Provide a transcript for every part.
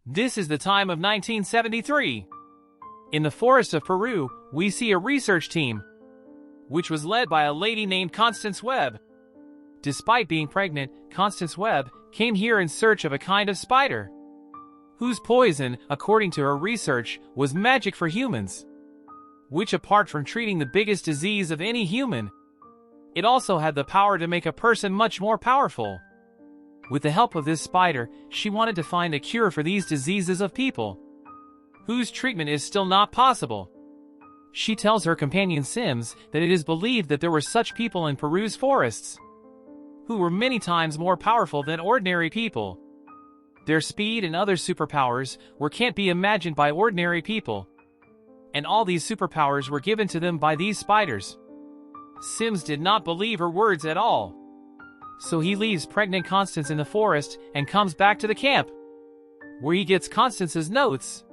This is the time of 1973. In the forest of Peru, we see a research team, which was led by a lady named Constance Webb. Despite being pregnant, Constance Webb came here in search of a kind of spider, whose poison, according to her research, was magic for humans, which apart from treating the biggest disease of any human, it also had the power to make a person much more powerful. With the help of this spider, she wanted to find a cure for these diseases of people, whose treatment is still not possible. She tells her companion Sims that it is believed that there were such people in Peru's forests, who were many times more powerful than ordinary people. Their speed and other superpowers can't be imagined by ordinary people, and all these superpowers were given to them by these spiders. Sims did not believe her words at all, so he leaves pregnant Constance in the forest and comes back to the camp, where he gets Constance's notes.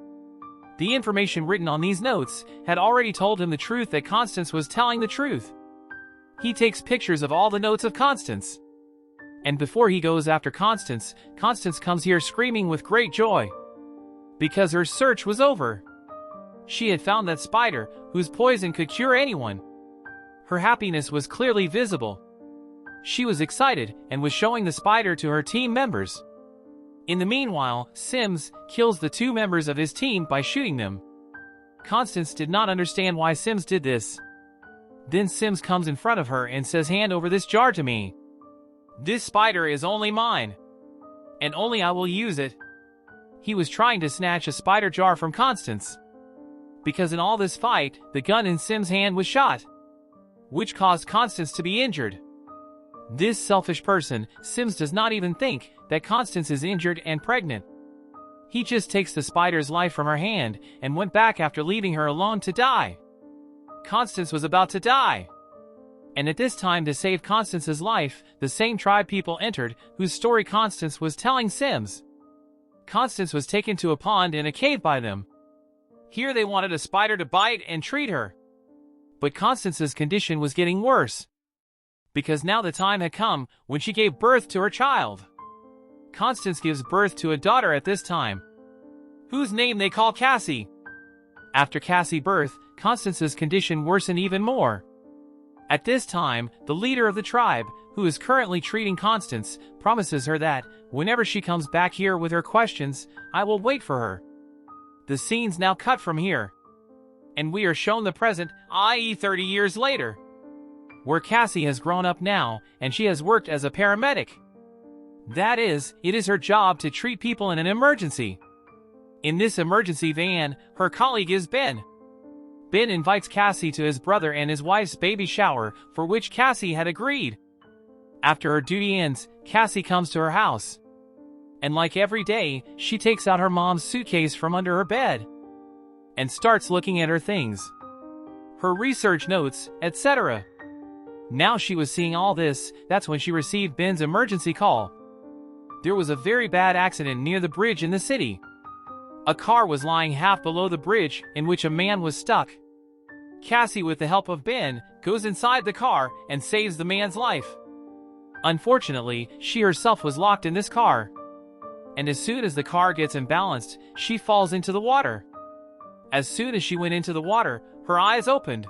The information written on these notes had already told him the truth that Constance was telling the truth. He takes pictures of all the notes of Constance, and before he goes after Constance, Constance comes here screaming with great joy, because her search was over. She had found that spider, whose poison could cure anyone. Her happiness was clearly visible. She was excited and was showing the spider to her team members. In the meanwhile, Sims kills the two members of his team by shooting them. Constance did not understand why Sims did this. Then Sims comes in front of her and says, "Hand over this jar to me. This spider is only mine, and only I will use it." He was trying to snatch a spider jar from Constance, because in all this fight, the gun in Sims' hand was shot, which caused Constance to be injured. This selfish person, Sims, does not even think that Constance is injured and pregnant. He just takes the spider's life from her hand and went back after leaving her alone to die. Constance was about to die, and at this time, to save Constance's life, the same tribe people entered whose story Constance was telling Sims. Constance was taken to a pond in a cave by them. Here they wanted a spider to bite and treat her. But Constance's condition was getting worse, because now the time had come when she gave birth to her child. Constance gives birth to a daughter at this time, whose name they call Cassie. After Cassie's birth, Constance's condition worsened even more. At this time, the leader of the tribe, who is currently treating Constance, promises her that, whenever she comes back here with her questions, I will wait for her. The scene's now cut from here, and we are shown the present, i.e. 30 years later, where Cassie has grown up now, and she has worked as a paramedic. That is, it is her job to treat people in an emergency. In this emergency van, her colleague is Ben. Ben invites Cassie to his brother and his wife's baby shower, for which Cassie had agreed. After her duty ends, Cassie comes to her house, and like every day, she takes out her mom's suitcase from under her bed and starts looking at her things, her research notes, etc. Now she was seeing all this. That's when she received Ben's emergency call. There was a very bad accident near the bridge in the city. A car was lying half below the bridge, in which a man was stuck. Cassie, with the help of Ben, goes inside the car and saves the man's life. Unfortunately, she herself was locked in this car, and as soon as the car gets imbalanced, she falls into the water. As soon as she went into the water, her eyes opened.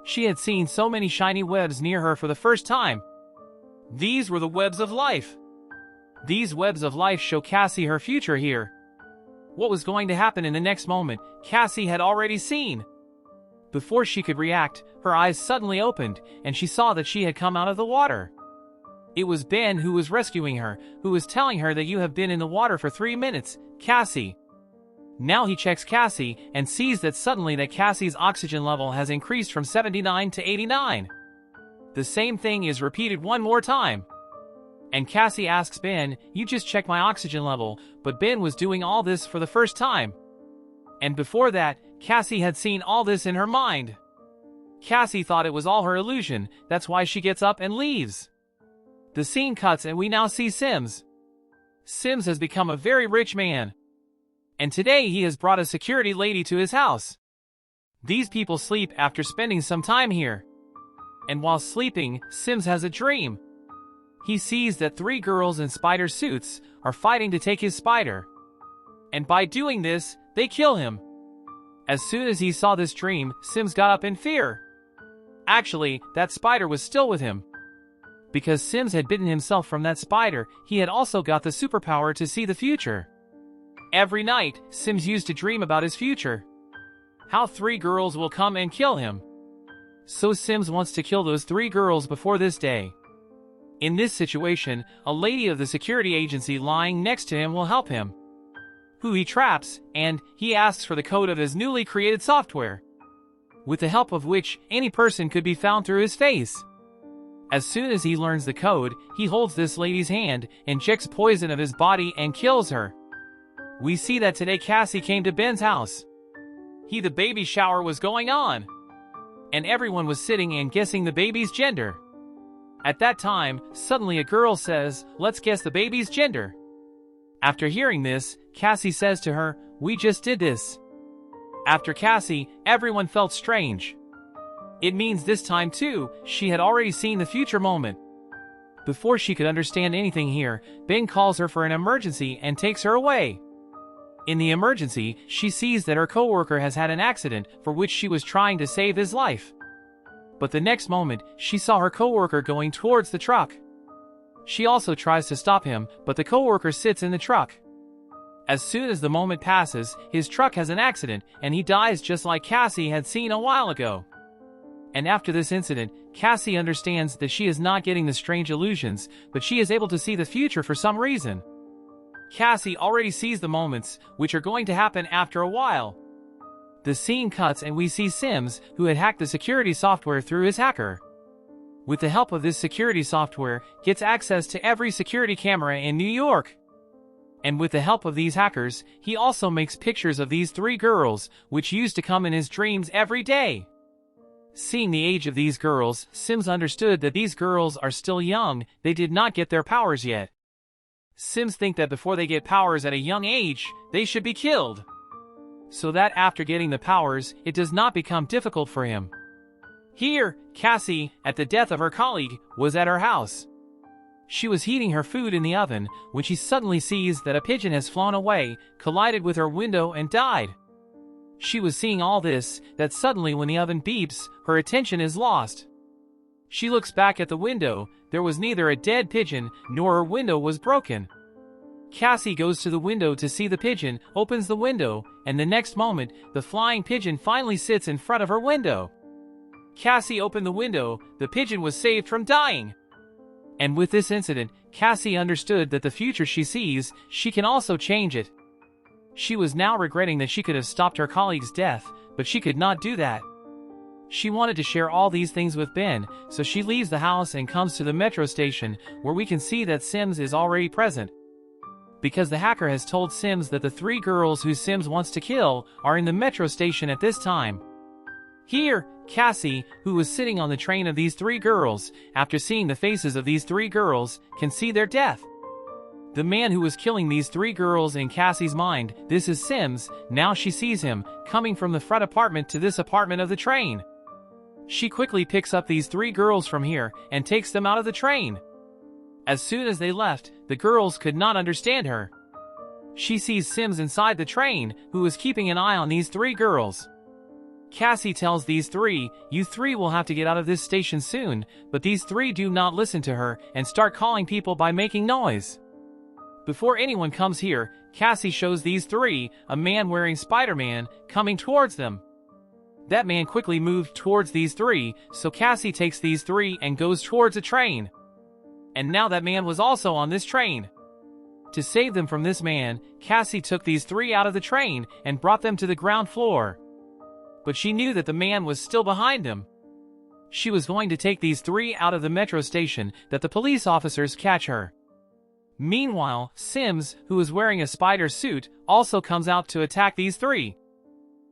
She had seen so many shiny webs near her for the first time. These were the webs of life. These webs of life show Cassie her future here. What was going to happen in the next moment, Cassie had already seen. Before she could react, her eyes suddenly opened, and she saw that she had come out of the water. It was Ben who was rescuing her, who was telling her that you have been in the water for 3 minutes, Cassie. Now he checks Cassie and sees that suddenly that Cassie's oxygen level has increased from 79 to 89. The same thing is repeated one more time. And Cassie asks Ben, "You just checked my oxygen level," but Ben was doing all this for the first time. And before that, Cassie had seen all this in her mind. Cassie thought it was all her illusion. That's why she gets up and leaves. The scene cuts and we now see Sims. Sims has become a very rich man, and today he has brought a security lady to his house. These people sleep after spending some time here. And while sleeping, Sims has a dream. He sees that 3 girls in spider suits are fighting to take his spider. And by doing this, they kill him. As soon as he saw this dream, Sims got up in fear. Actually, that spider was still with him. Because Sims had bitten himself from that spider, he had also got the superpower to see the future. Every night, Sims used to dream about his future. How 3 girls will come and kill him. So Sims wants to kill those 3 girls before this day. In this situation, a lady of the security agency lying next to him will help him, who he traps, and he asks for the code of his newly created software, with the help of which any person could be found through his face. As soon as he learns the code, he holds this lady's hand, injects poison of his body, and kills her. We see that today Cassie came to Ben's house. The baby shower was going on, and everyone was sitting and guessing the baby's gender. At that time, suddenly a girl says, "Let's guess the baby's gender." After hearing this, Cassie says to her, "We just did this." After Cassie, everyone felt strange. It means this time too, she had already seen the future moment. Before she could understand anything here, Ben calls her for an emergency and takes her away. In the emergency, she sees that her coworker has had an accident for which she was trying to save his life. But the next moment, she saw her coworker going towards the truck. She also tries to stop him, but the coworker sits in the truck. As soon as the moment passes, his truck has an accident, and he dies just like Cassie had seen a while ago. And after this incident, Cassie understands that she is not getting the strange illusions, but she is able to see the future for some reason. Cassie already sees the moments, which are going to happen after a while. The scene cuts and we see Sims, who had hacked the security software through his hacker. With the help of this security software, gets access to every security camera in New York. And with the help of these hackers, he also makes pictures of these 3 girls, which used to come in his dreams every day. Seeing the age of these girls, Sims understood that these girls are still young, they did not get their powers yet. Sims think that before they get powers at a young age, they should be killed, so that after getting the powers, it does not become difficult for him. Here, Cassie, at the death of her colleague, was at her house. She was heating her food in the oven when she suddenly sees that a pigeon has flown away, collided with her window and died. She was seeing all this, that suddenly when the oven beeps, her attention is lost. She looks back at the window, there was neither a dead pigeon, nor her window was broken. Cassie goes to the window to see the pigeon, opens the window, and the next moment, the flying pigeon finally sits in front of her window. Cassie opened the window, the pigeon was saved from dying. And with this incident, Cassie understood that the future she sees, she can also change it. She was now regretting that she could have stopped her colleague's death, but she could not do that. She wanted to share all these things with Ben, so she leaves the house and comes to the metro station, where we can see that Sims is already present. Because the hacker has told Sims that the 3 girls who Sims wants to kill are in the metro station at this time. Here, Cassie, who was sitting on the train of these 3 girls, after seeing the faces of these 3 girls, can see their death. The man who was killing these 3 girls in Cassie's mind, this is Sims, now she sees him, coming from the front apartment to this apartment of the train. She quickly picks up these 3 girls from here, and takes them out of the train. As soon as they left, the girls could not understand her. She sees Sims inside the train, who is keeping an eye on these 3 girls. Cassie tells these 3, "You 3 will have to get out of this station soon," but these 3 do not listen to her, and start calling people by making noise. Before anyone comes here, Cassie shows these 3, a man wearing Spider-Man, coming towards them. That man quickly moved towards these 3, so Cassie takes these 3 and goes towards a train. And now that man was also on this train. To save them from this man, Cassie took these 3 out of the train and brought them to the ground floor. But she knew that the man was still behind them. She was going to take these 3 out of the metro station, that the police officers catch her. Meanwhile, Sims, who is wearing a spider suit, also comes out to attack these 3.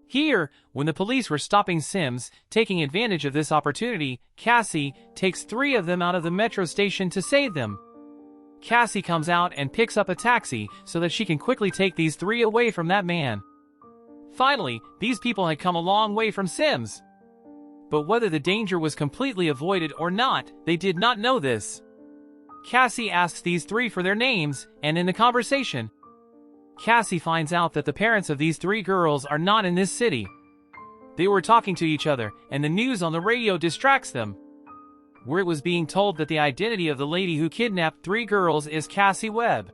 Here, when the police were stopping Sims, taking advantage of this opportunity, Cassie takes 3 of them out of the metro station to save them. Cassie comes out and picks up a taxi so that she can quickly take these 3 away from that man. Finally, these people had come a long way from Sims. But whether the danger was completely avoided or not, they did not know this. Cassie asks these 3 for their names, and in the conversation, Cassie finds out that the parents of these 3 girls are not in this city. They were talking to each other, and the news on the radio distracts them, where it was being told that the identity of the lady who kidnapped 3 girls is Cassie Webb.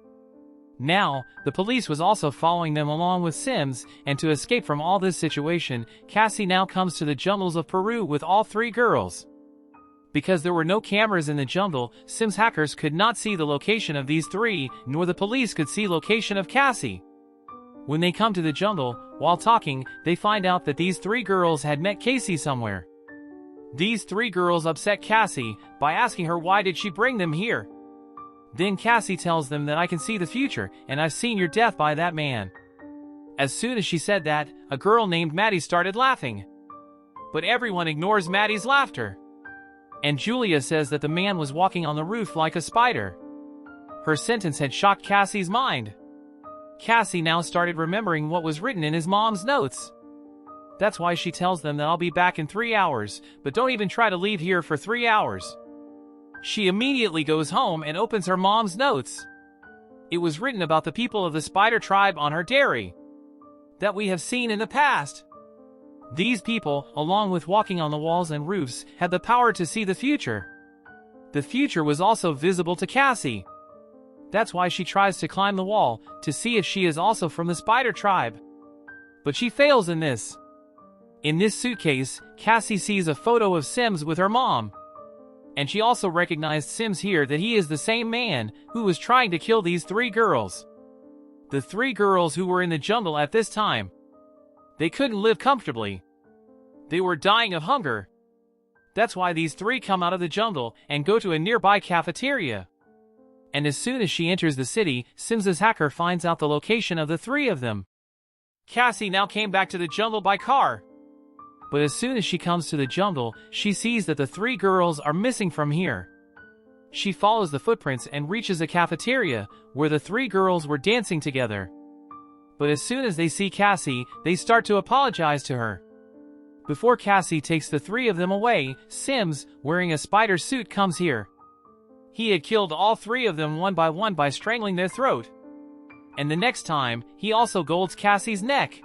Now, the police was also following them along with Sims, and to escape from all this situation, Cassie now comes to the jungles of Peru with all 3 girls. Because there were no cameras in the jungle, Sims hackers could not see the location of these 3, nor the police could see location of Cassie. When they come to the jungle, while talking, they find out that these 3 girls had met Cassie somewhere. These 3 girls upset Cassie by asking her why did she bring them here. Then Cassie tells them that I can see the future, and I've seen your death by that man. As soon as she said that, a girl named Maddie started laughing. But everyone ignores Maddie's laughter. And Julia says that the man was walking on the roof like a spider. Her sentence had shocked Cassie's mind. Cassie now started remembering what was written in his mom's notes. That's why she tells them that I'll be back in 3 hours, but don't even try to leave here for 3 hours. She immediately goes home and opens her mom's notes. It was written about the people of the spider tribe on her diary that we have seen in the past. These people, along with walking on the walls and roofs, had the power to see the future. The future was also visible to Cassie. That's why she tries to climb the wall, to see if she is also from the spider tribe. But she fails in this. In this suitcase, Cassie sees a photo of Sims with her mom. And she also recognized Sims here that he is the same man who was trying to kill these 3 girls. The 3 girls who were in the jungle at this time. They couldn't live comfortably. They were dying of hunger. That's why these 3 come out of the jungle and go to a nearby cafeteria. And as soon as she enters the city, Sims's hacker finds out the location of the 3 of them. Cassie now came back to the jungle by car. But as soon as she comes to the jungle, she sees that the 3 girls are missing from here. She follows the footprints and reaches a cafeteria, where the 3 girls were dancing together. But as soon as they see Cassie, they start to apologize to her. Before Cassie takes the 3 of them away, Sims, wearing a spider suit, comes here. He had killed all 3 of them one by strangling their throat. And the next time, he also golds Cassie's neck.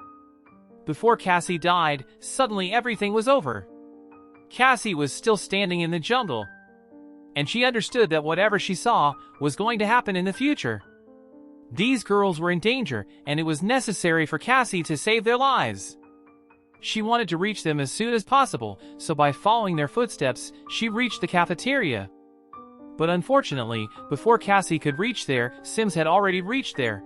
Before Cassie died, suddenly everything was over. Cassie was still standing in the jungle. And she understood that whatever she saw was going to happen in the future. These girls were in danger, and it was necessary for Cassie to save their lives. She wanted to reach them as soon as possible, so by following their footsteps, she reached the cafeteria. But unfortunately, before Cassie could reach there, Sims had already reached there.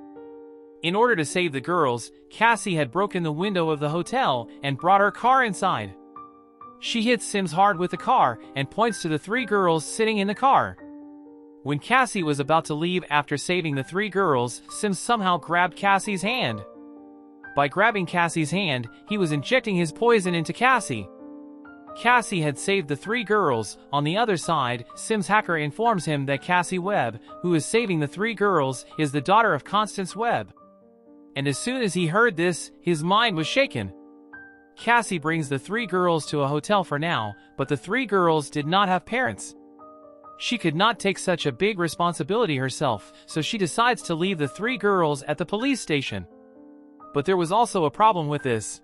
In order to save the girls, Cassie had broken the window of the hotel and brought her car inside. She hits Sims hard with the car and points to the 3 girls sitting in the car. When Cassie was about to leave after saving the 3 girls, Sims somehow grabbed Cassie's hand. By grabbing Cassie's hand, he was injecting his poison into Cassie. Cassie had saved the 3 girls. On the other side, Sims' hacker informs him that Cassie Webb, who is saving the 3 girls, is the daughter of Constance Webb. And as soon as he heard this, his mind was shaken. Cassie brings the 3 girls to a hotel for now, but the 3 girls did not have parents. She could not take such a big responsibility herself, so she decides to leave the 3 girls at the police station. But there was also a problem with this.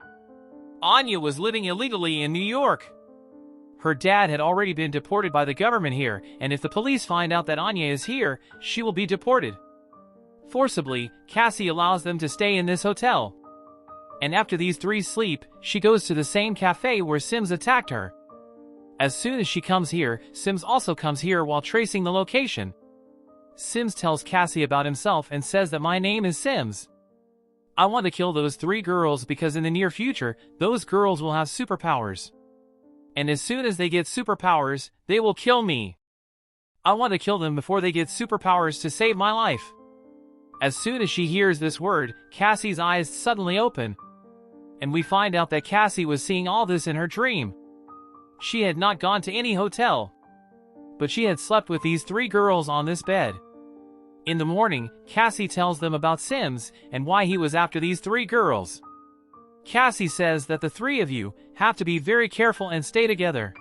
Anya was living illegally in New York. Her dad had already been deported by the government here, and if the police find out that Anya is here, she will be deported. Forcibly, Cassie allows them to stay in this hotel. And after these 3 sleep, she goes to the same cafe where Sims attacked her. As soon as she comes here, Sims also comes here while tracing the location. Sims tells Cassie about himself and says that my name is Sims. I want to kill those 3 girls because in the near future, those girls will have superpowers. And as soon as they get superpowers, they will kill me. I want to kill them before they get superpowers to save my life. As soon as she hears this word, Cassie's eyes suddenly open. And we find out that Cassie was seeing all this in her dream. She had not gone to any hotel. But she had slept with these 3 girls on this bed. In the morning, Cassie tells them about Sims and why he was after these 3 girls. Cassie says that the 3 of you have to be very careful and stay together.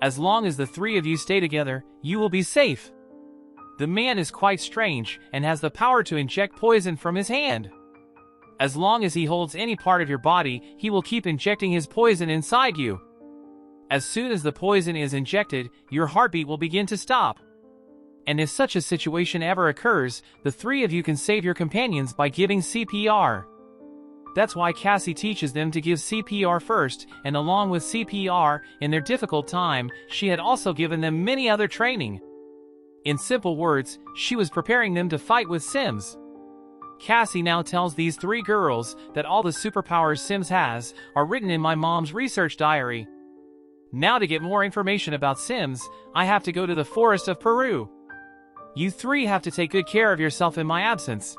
As long as the 3 of you stay together, you will be safe. The man is quite strange and has the power to inject poison from his hand. As long as he holds any part of your body, he will keep injecting his poison inside you. As soon as the poison is injected, your heartbeat will begin to stop. And if such a situation ever occurs, the three of you can save your companions by giving CPR. That's why Cassie teaches them to give CPR first, and along with CPR, in their difficult time, she had also given them many other training. In simple words, she was preparing them to fight with Sims. Cassie now tells these three girls that all the superpowers Sims has are written in my mom's research diary. Now to get more information about Sims, I have to go to the forest of Peru. You three have to take good care of yourself in my absence.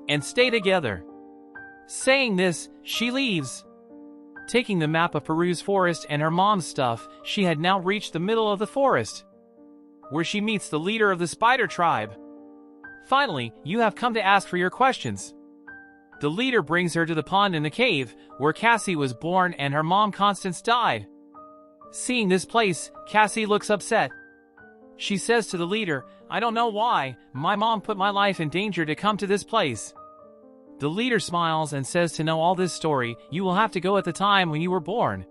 And stay together. Saying this, she leaves. Taking the map of Peru's forest and her mom's stuff, she had now reached the middle of the forest, where she meets the leader of the spider tribe. Finally, you have come to ask for your questions. The leader brings her to the pond in the cave, where Cassie was born and her mom Constance died. Seeing this place, Cassie looks upset. She says to the leader, "I don't know why, my mom put my life in danger to come to this place." The leader smiles and says to know all this story, you will have to go at the time when you were born.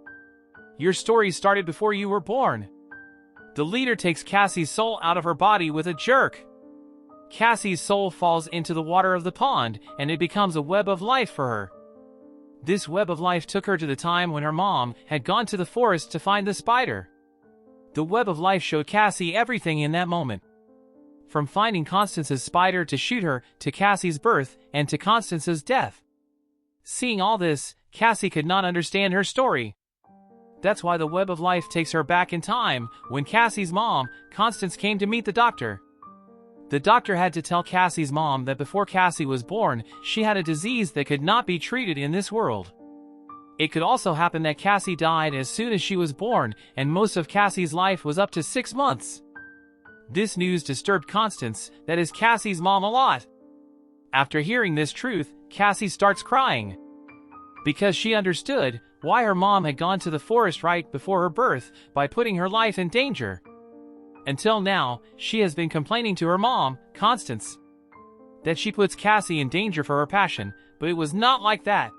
Your story started before you were born. The leader takes Cassie's soul out of her body with a jerk. Cassie's soul falls into the water of the pond, and it becomes a web of life for her. This web of life took her to the time when her mom had gone to the forest to find the spider. The web of life showed Cassie everything in that moment. From finding Constance's spider to shoot her, to Cassie's birth, and to Constance's death. Seeing all this, Cassie could not understand her story. That's why the web of life takes her back in time, when Cassie's mom, Constance, came to meet the doctor. The doctor had to tell Cassie's mom that before Cassie was born, she had a disease that could not be treated in this world. It could also happen that Cassie died as soon as she was born, and most of Cassie's life was up to 6 months. This news disturbed Constance, that is Cassie's mom, a lot. After hearing this truth, Cassie starts crying. Because she understood why her mom had gone to the forest right before her birth, by putting her life in danger. Until now, she has been complaining to her mom, Constance, that she puts Cassie in danger for her passion, but it was not like that.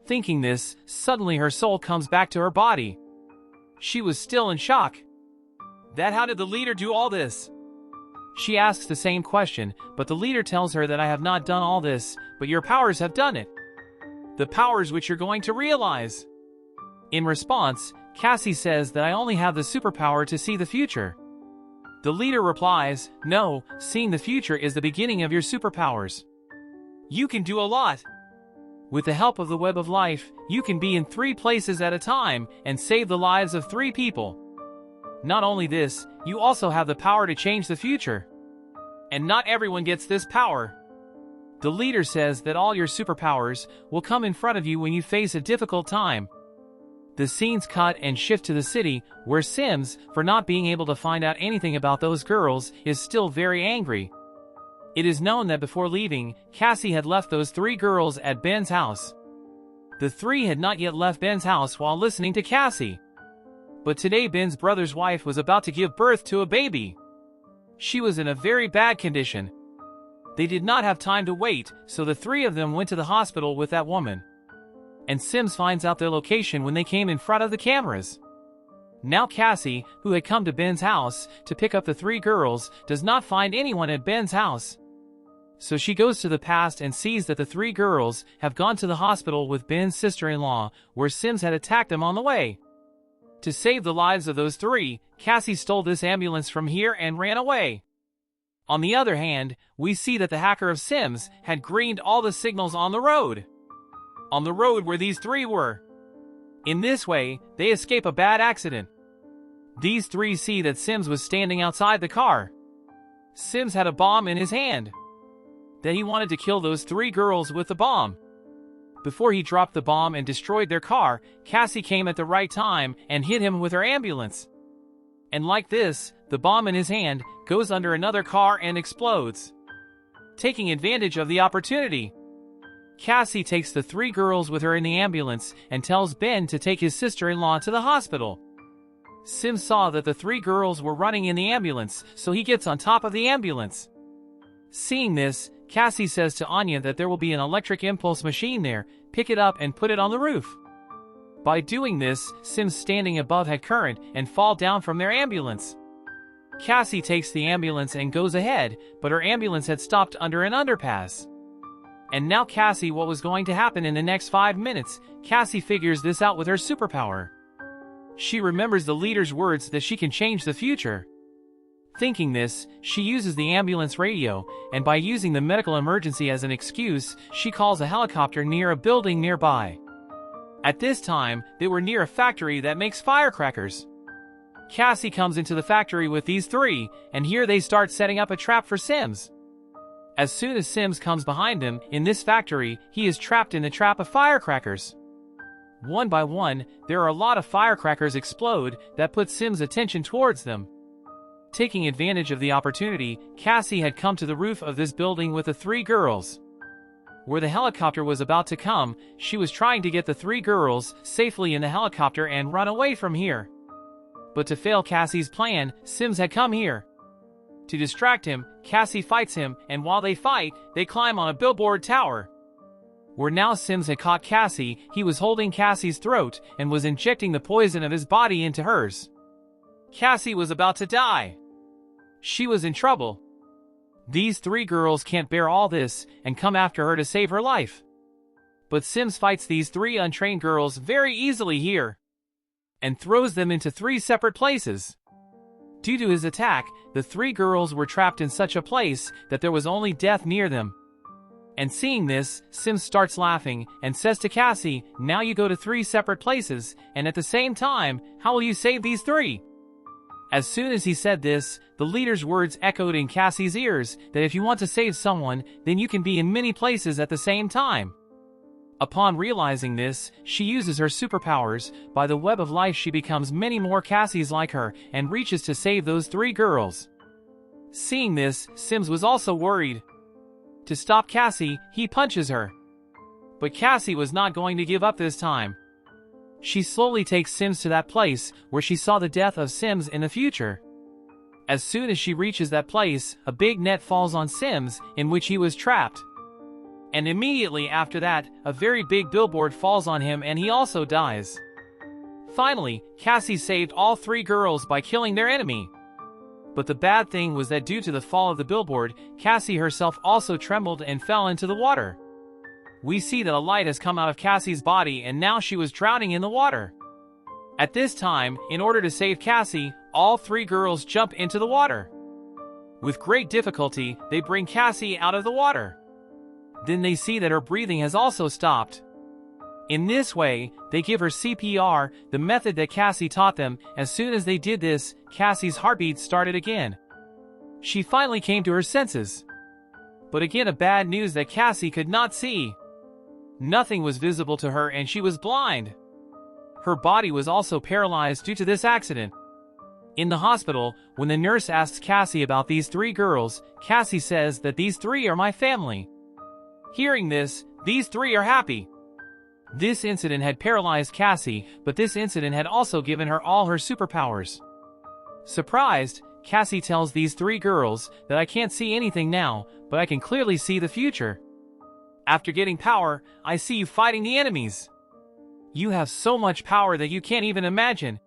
Thinking this, suddenly her soul comes back to her body. She was still in shock. That how did the leader do all this? She asks the same question, but the leader tells her that I have not done all this, but your powers have done it. The powers which you're going to realize. In response, Cassie says that I only have the superpower to see the future. The leader replies, no, seeing the future is the beginning of your superpowers. You can do a lot. With the help of the web of life, you can be in 3 places at a time and save the lives of 3 people. Not only this, you also have the power to change the future. And not everyone gets this power. The leader says that all your superpowers will come in front of you when you face a difficult time. The scenes cut and shift to the city, where Sims, for not being able to find out anything about those girls, is still very angry. It is known that before leaving, Cassie had left those 3 girls at Ben's house. The 3 had not yet left Ben's house while listening to Cassie. But today Ben's brother's wife was about to give birth to a baby. She was in a very bad condition. They did not have time to wait, so the 3 of them went to the hospital with that woman. And Sims finds out their location when they came in front of the cameras. Now Cassie, who had come to Ben's house to pick up the 3 girls, does not find anyone at Ben's house. So she goes to the past and sees that the 3 girls have gone to the hospital with Ben's sister-in-law, where Sims had attacked them on the way. To save the lives of those 3, Cassie stole this ambulance from here and ran away. On the other hand, we see that the hacker of Sims had greened all the signals on the road. On the road where these 3 were. In this way, they escape a bad accident. These 3 see that Sims was standing outside the car. Sims had a bomb in his hand. That he wanted to kill those 3 girls with the bomb. Before he dropped the bomb and destroyed their car, Cassie came at the right time and hit him with her ambulance. And like this, the bomb in his hand goes under another car and explodes. Taking advantage of the opportunity, Cassie takes the 3 girls with her in the ambulance and tells Ben to take his sister-in-law to the hospital. Sims saw that the 3 girls were running in the ambulance, so he gets on top of the ambulance. Seeing this, Cassie says to Anya that there will be an electric impulse machine there, pick it up and put it on the roof. By doing this, Sims standing above had current and fall down from their ambulance. Cassie takes the ambulance and goes ahead, but her ambulance had stopped under an underpass. And now Cassie, what was going to happen in the next 5 minutes, Cassie figures this out with her superpower. She remembers the leader's words that she can change the future. Thinking this, she uses the ambulance radio, and by using the medical emergency as an excuse, she calls a helicopter near a building nearby. At this time, they were near a factory that makes firecrackers. Cassie comes into the factory with these three, and here they start setting up a trap for Sims. As soon as Sims comes behind him, in this factory, he is trapped in the trap of firecrackers. One by one, there are a lot of firecrackers explode that put Sims' attention towards them. Taking advantage of the opportunity, Cassie had come to the roof of this building with the three girls. Where the helicopter was about to come, she was trying to get the three girls safely in the helicopter and run away from here. But to fail Cassie's plan, Sims had come here. To distract him, Cassie fights him, and while they fight, they climb on a billboard tower. Where now Sims had caught Cassie, he was holding Cassie's throat and was injecting the poison of his body into hers. Cassie was about to die. She was in trouble. These three girls can't bear all this and come after her to save her life. But Sims fights these three untrained girls very easily here and throws them into three separate places. Due to his attack, the three girls were trapped in such a place that there was only death near them. And seeing this, Sims starts laughing and says to Cassie, now you go to three separate places, and at the same time, how will you save these three? As soon as he said this, the leader's words echoed in Cassie's ears that if you want to save someone, then you can be in many places at the same time. Upon realizing this, she uses her superpowers. By the web of life she becomes many more Cassies like her and reaches to save those three girls. Seeing this, Sims was also worried. To stop Cassie, he punches her. But Cassie was not going to give up this time. She slowly takes Sims to that place where she saw the death of Sims in the future. As soon as she reaches that place, a big net falls on Sims, in which he was trapped. And immediately after that, a very big billboard falls on him and he also dies. Finally, Cassie saved all three girls by killing their enemy. But the bad thing was that due to the fall of the billboard, Cassie herself also trembled and fell into the water. We see that a light has come out of Cassie's body and now she was drowning in the water. At this time, in order to save Cassie, all three girls jump into the water. With great difficulty, they bring Cassie out of the water. Then they see that her breathing has also stopped. In this way, they give her CPR, the method that Cassie taught them. As soon as they did this, Cassie's heartbeat started again. She finally came to her senses. But again, a bad news that Cassie could not see. Nothing was visible to her and she was blind. Her body was also paralyzed due to this accident. In the hospital, when the nurse asks Cassie about these three girls, Cassie says that these three are my family. Hearing this, these three are happy. This incident had paralyzed Cassie, but this incident had also given her all her superpowers. Surprised, Cassie tells these three girls that I can't see anything now, but I can clearly see the future. After getting power, I see you fighting the enemies. You have so much power that you can't even imagine.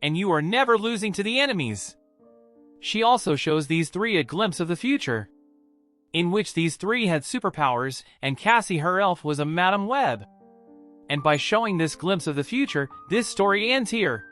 And you are never losing to the enemies. She also shows these three a glimpse of the future, in which these three had superpowers, and Cassie her elf was a Madam Webb. And by showing this glimpse of the future, this story ends here.